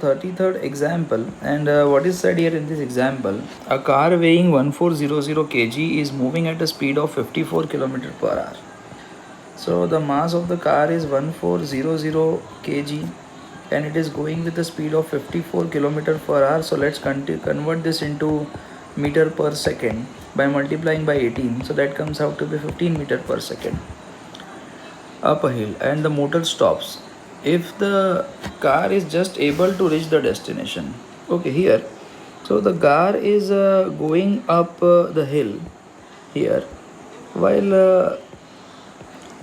33rd example, and what is said here in this example, a car weighing 1400 kg is moving at a speed of 54 km per hour. So the mass of the car is 1400 kg and it is going with a speed of 54 km per hour. So let's convert this into meter per second by multiplying by 18. So that comes out to be 15 meter per second up a hill, and the motor stops if the car is just able to reach the destination. Okay, here, so the car is going up the hill here, while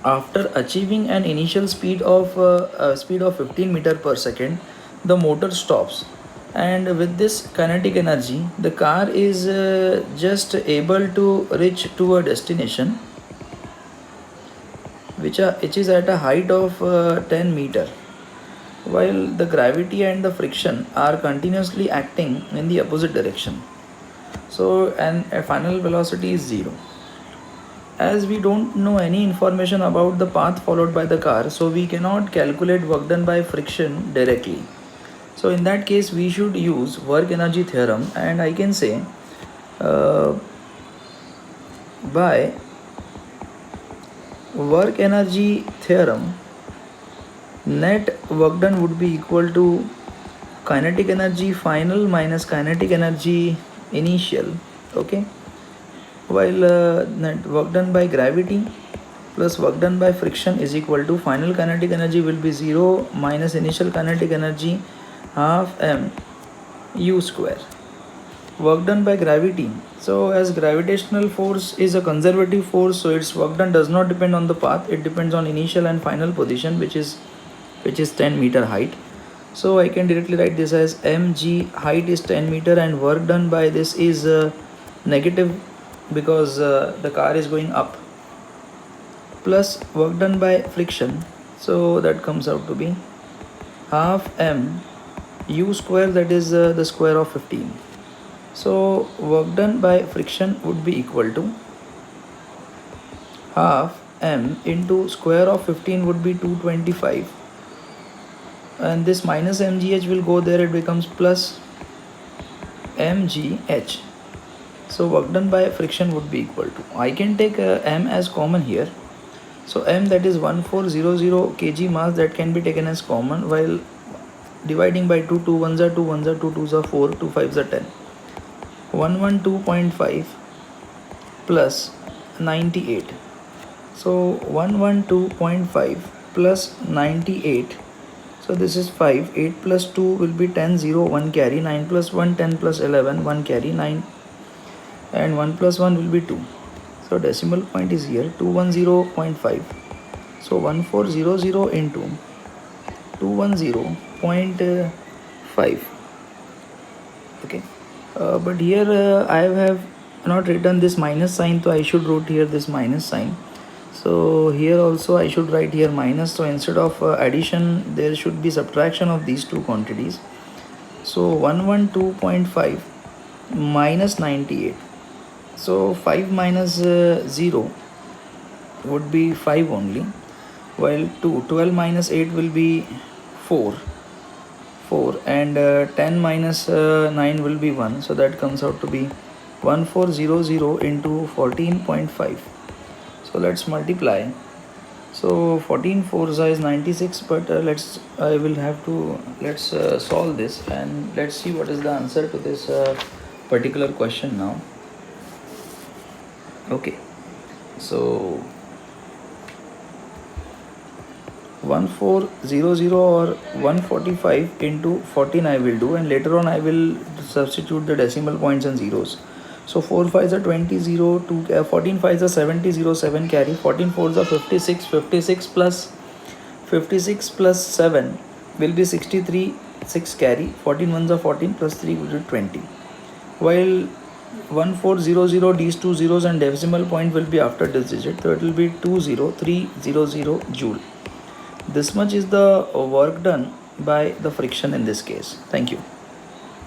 after achieving an initial speed of 15 meter per second, the motor stops, and with this kinetic energy the car is just able to reach to a destination which is at a height of 10 meter, while the gravity and the friction are continuously acting in the opposite direction. So, and a final velocity is 0. As we don't know any information about the path followed by the car, so we cannot calculate work done by friction directly. So in that case we should use work energy theorem, and I can say by work energy theorem, net work done would be equal to kinetic energy final minus kinetic energy initial. Okay, while net work done by gravity plus work done by friction is equal to final kinetic energy will be 0 minus initial kinetic energy half m u square. Work done by gravity, so as gravitational force is a conservative force, so its work done does not depend on the path, it depends on initial and final position, which is 10 meter height. So I can directly write this as mg, height is 10 meter and work done by this is negative because the car is going up, plus work done by friction, so that comes out to be half m u square, that is the square of 15. So work done by friction would be equal to half m into square of 15 would be 225, and this minus mgh will go there, it becomes plus mgh. So work done by friction would be equal to, I can take m as common here, so m, that is 1400 kg mass, that can be taken as common, while dividing by 2, 2 1s are 2, 1s are 2, 2s are 4, 2 5s are 10, 112.5 plus 98. So 112.5 plus 98, so this is 5, 8 plus 2 will be 10, 0, 1 carry, 9 plus 1, 10 plus 11, 1 carry, 9, and 1 plus 1 will be 2. So decimal point is here, 210.5. So 1400 into 210.5. Okay, but here I have not written this minus sign, so I should write here this minus sign. So here also I should write here minus, so instead of addition there should be subtraction of these two quantities. So 112.5 minus 98, so 5 minus 0 would be 5 only, while 12 minus 8 will be 4, and 10 minus 9 will be 1, so that comes out to be 1400 into 14.5. So let's multiply. So 14 4s is 96, but let's solve this and let's see what is the answer to this particular question now. Okay, so 1400 or 145 into 14 I will do, and later on I will substitute the decimal points and zeros. So 4 5s are 20, 0, 2, 14 5s are 70, 0, 7 carry, 14 4s are 56, 56 plus 7 will be 63, 6 carry, 14 1s are 14 plus 3 will be 20, while 1400, these two zeros and decimal point will be after this digit, so it will be 20300 joule. This much is the work done by the friction in this case. Thank you.